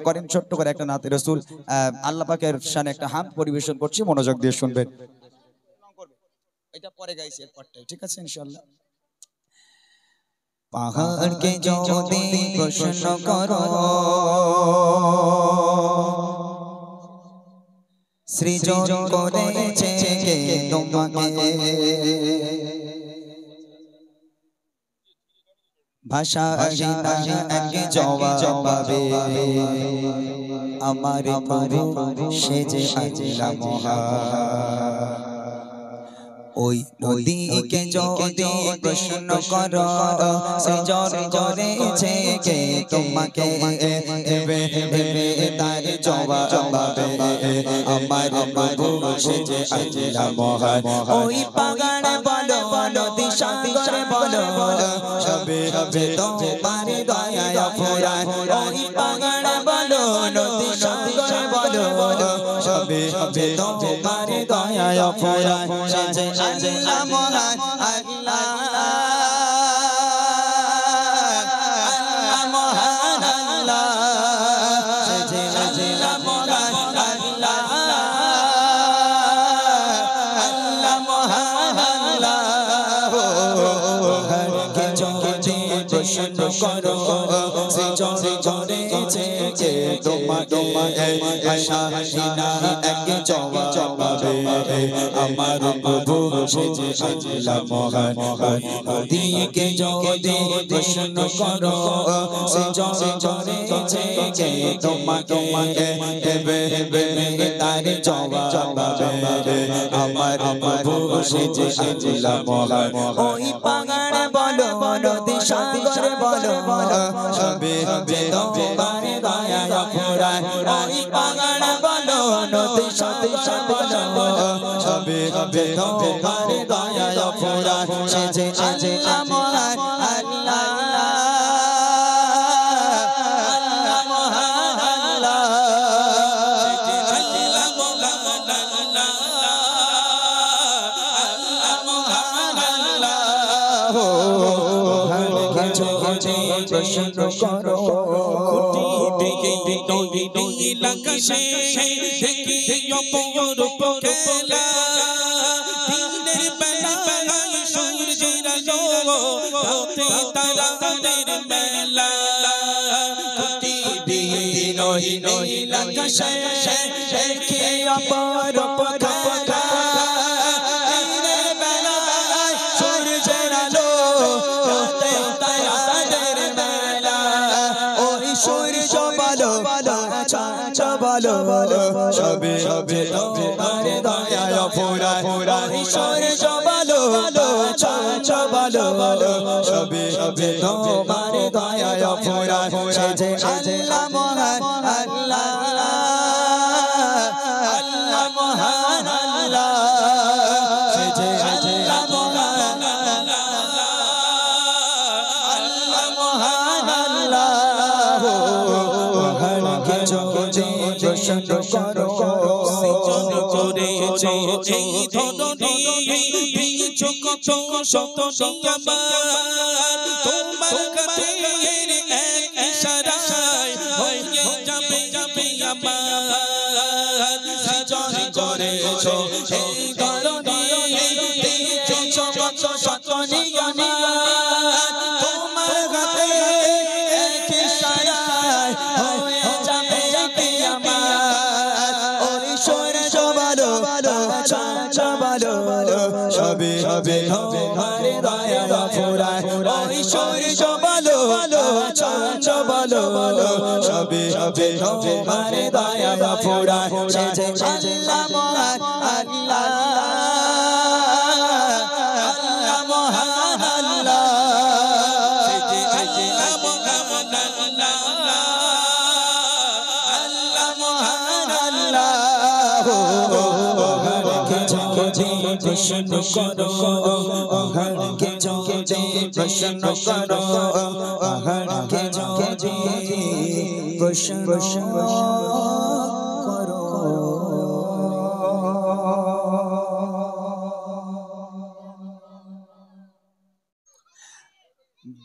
করেন ছোট্ট করে একটা নাতে রাসূল আল্লাহ পাকের শানে একটা হামদ পরিবেশন করছি, মনোযোগ দিয়ে শুনবেন। এটা পরে গাইছি এর পরটাই, ঠিক আছে ইনশাআল্লাহ। পাহাড়কে যদি প্রশ্ন করো সৃজন করেছে কে তোমাকে, ভাষাহীনা এক জবাব পাবে আমার প্রভু সে যে আল্লাহ মহান। ওই নদীকে যদি প্রশ্ন করো সৃজন করেছে কে তোমাকে, তার জবাব পাবে আমার প্রভু সে যে আল্লাহ মহান। ওই পাহাড় বলো নদী সাগর বলো সবে সবে তোমার দয়ায় ফুরায়। ওই পাহাড় বলো নদী সাগর বলো সবে সবে তোমার দয়ায় ফুরায়। সে যে আল্লাহ মহান, আল্লাহ আল্লাহ মহান আল্লাহ, সে যে আল্লাহ মহান আল্লাহ আল্লাহ মহান আল্লাহ। কে যদি প্রশ্ন করো সৃজন করেছে কে তোমাকে, ভাষাহীনা এক জবাব পাবে আমার প্রভু সে যে আল্লাহ মহান। নদীকে যদি প্রশ্ন করো সৃজন করেছে কে তোমাকে, তার জবাব পাবে আমার প্রভু সে যে আল্লাহ মহান। ওই পাহাড় বলো নদী সাগর বলো সবে সবে তোমার দয়ায় ফুরায়। ওই পাহাড় বলো নদী সাগর বলো সবে সবে তোমার দয়ায় ফুরায়। সে যে আল্লাহ মহান, আল্লাহ আল্লাহ মহান আল্লাহ, সে যে আল্লাহ মহান আল্লাহ আল্লাহ মহান আল্লাহ। প্রশ্ন করো খুঁটি থেকে নীল আকাশে দেখি অপরূপ খেলা, দিনের বেলায় সূর্যের আলো রাতে তারাদের মেলা। খুঁটি দিয়ে নীল আকাশে দেখি অপরূপ খেলা, দিনের বেলায় সূর্যের আলো রাতে তারাদের মেলা। ওই সূর্য বলো বলো সবে সবে তোমার দয়ায় ফুরায়। ওই সূর্য বলো বলো সবে সবে তোমার দয়ায় ফুরায়। সে যে আল্লাহ মহান, আল্লাহ আল্লাহ মহান আল্লাহ, সে যে আল্লাহ মহান আল্লাহ মহান আল্লাহ। কে যদি প্রশ্ন করো সৃজন করেছে এই ধরনী দিয়েছো কত শত নিয়ামত, তোমার কাছের এক ইশারায় হয়ে যাবে আমার। সৃজন করেছো এই ধরনী দিয়েছো কত শত নিয়ামত, তোমার কাছে এক ইশারায় হয়ে যাবে কিয়ামত। ওই সূর্য বলো সবে সবে তোমার দয়ায় ফুরায়। ওই সূর্য বলো সবে সবে তোমার দয়ায় ফুরায়। সে যে আল্লাহ মহান, আল্লাহ আল্লাহ মহান আল্লাহ, সে যে আল্লাহ মহান আল্লাহ আল্লাহ মহান আল্লাহ। কে যদি প্রশ্ন করো কে যদি প্রশ্ন করো কে যদি প্রশ্ন করো।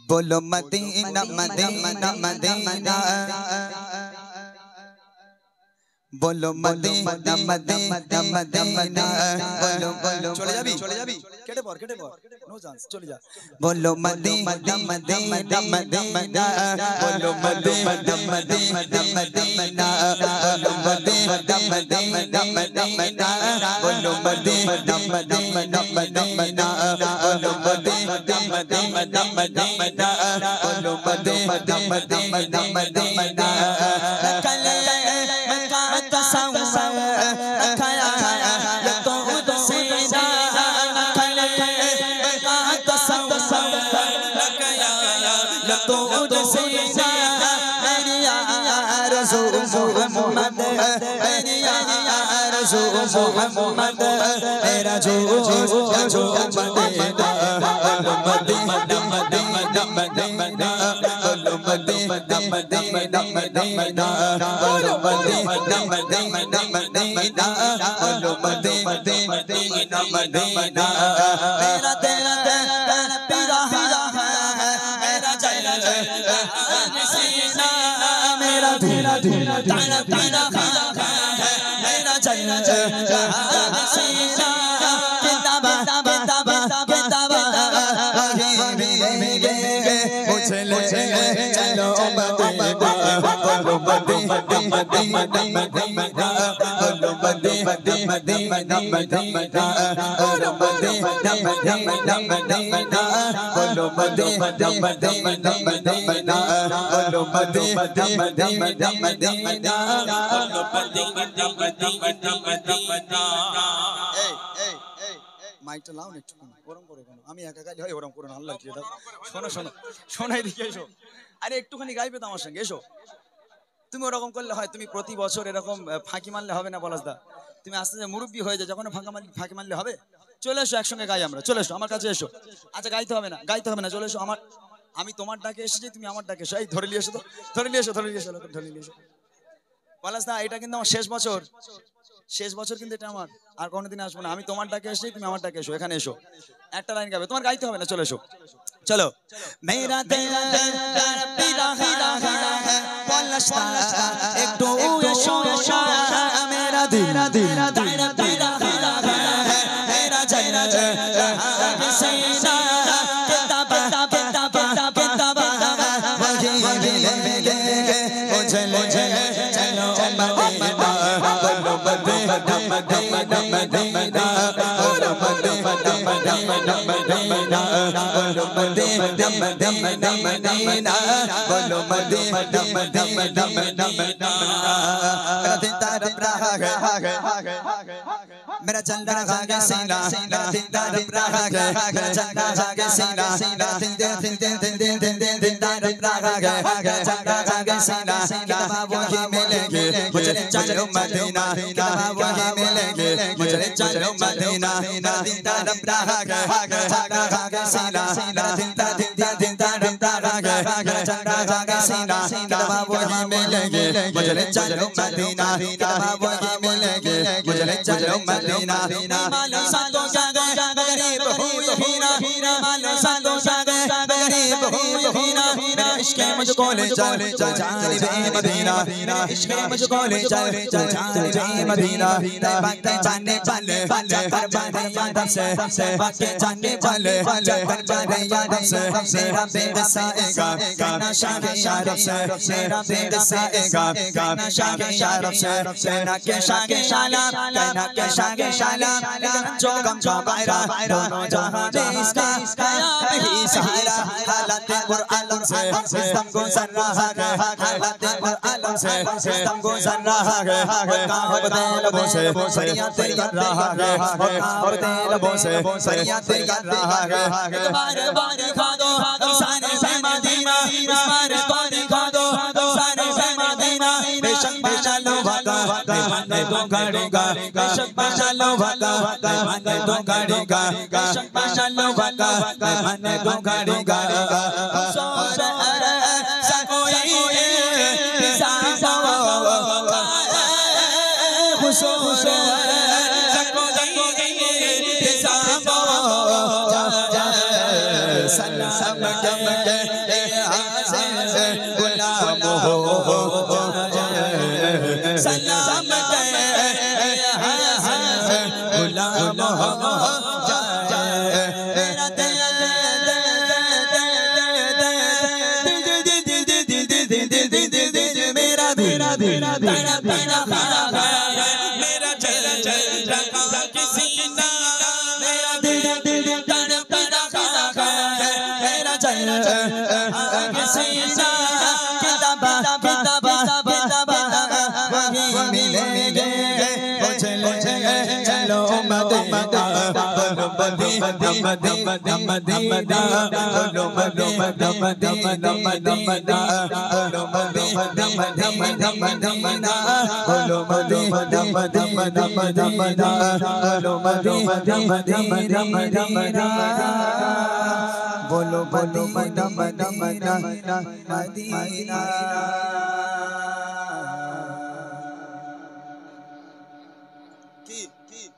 बोलो मदीना मदीना मदीना बोलो मदीना मदीना मदीना बोलो बोलो चले जाबी केटे पर नो चांस चले जा बोलो मदीना मदीना मदीना बोलो मदीना मदीना मदीना बोलो मदीना मदीना मदीना बोलो मदीना मदीना मदीना बोलो मदीना मदीना मदीना बोलो मदीना मदीना मदीना मोहम्मद मेरा जो मदीना मदीना मदीना मदीना बोलो मदीना मदीना मदीना बोलो मदीना मदीना मदीना बोलो मदीना मदीना मदीना मेरा तेरा पीरा है मेरा जल सीना मेरा तेरा पीरा मेरा जल सीना किताबा मुझे ले चलो बोलो मदीना मदीना मदीना बोलो मदीना मदीना मदीना बोलो मदीना मदीना मदीना बोलो मदीना मदीना मदीना बोलो मदीना मदीना मदीना बोलो मदीना মাইকটা লাও না একটু গরম করে কেন আমি একা গাইলে হয় গরম করুন আল্লাহ কি দাও শোনো শোনো শোনাই দিকে এসো আরে একটুখানি গাইবে তো আমার সঙ্গে এসো তুমি ওরকম করলে হয় তুমি প্রতি বছর এরকম ফাঁকি মারলে হবে না পলাশদা তুমি আস্তে আস্তে মুরব্বী হয়ে যায় যখন ফাঁকি মারলে হবে চলে এসো একসঙ্গে গাই আমরা চলে এসো আমার কাছে এসো আচ্ছা গাইতে হবে না চলে এসো আমার আমি তোমার ডাকে এসেছি তুমি আমার ডাকে এসো এই ধরে নিয়ে এসো তো ধরে নিয়ে এসো পলাশদা এটা কিন্তু আমার শেষ বছর কিন্তু এটা আমার আর কোনোদিন আসবো না আমি তোমার ডাকে এসেছি তুমি আমার ডাকে এসো এখানে এসো একটা লাইন গাবে তোমার গাইতে হবে না চলে এসো চলো মেরা তেরা পীরা है পলাশদা একটু এসো মেরা দিল তেরা পীরা है मेरा जल सीना किताबा मुझे चलो मदीना बोलो मदीना मदीना मदीना बोलो मदीना मदीना मदीना बोलो मदीना मदीना मदीना बोलो मदीना मदीना मदीना मेरा दिल तरफ रहा है मेरा चल रहा है सीना मेरा दिल तरफ रहा है मेरा चल रहा है सीना मेरा दिल तरफ रहा है चल रहा है सीना किताबा वही मिलेंगे मुझे चलो मदीना किताबा वही मिलेंगे मुझे चलो मदीना मेरा दिल तरफ रहा है चल रहा है सीना मेरा दिल तरफ रहा है चल रहा है सीना किताबा वही मिलेंगे मुझे चलो मदीना किताबा वही मिलेंगे मुझे चलो मदीना मालो सातो जागे गरीब हूँ हीरा मालो सातो जागे गरीब हूँ हीरा इश्क़ मुझको ले चल जानिबे मदीना इश्क़ मुझको ले चल जानिबे मदीना बातें जाने वाले कर बारे याद से बातें जाने वाले कर बारे याद से मेरा बेद साएगा गाना शागे शारफ से मेरा बेद साएगा गाना शागे शारफ से कहना के शागे शाला कहना के शागे शाला जो गम जो बायरा दोनों जहां में इसका ही सहारा हालत कुरान से सिस्टम गुजर रहा है हालत कुरान से सिस्टम गुजर रहा है काम बदल वो से सरियाते कर रहा है काम बदल वो से सरियाते कर रहा है बार बार खा दो सारे से मदीना बार बार खा दो सारे से मदीना बेशक बचा लो भागा मन तो करेगा बेशक बचा लो भागा मन तो करेगा बेशक बचा लो भागा मन तो करेगा सलाम दे गुलाम हो जाए मेरा दिल मेरा दिल मेरा चल चल रखा किसी ना मेरा दिल मेरा चल किसी ना किताबा वही मिलेंगे चलो मदीना बोलो मदीना की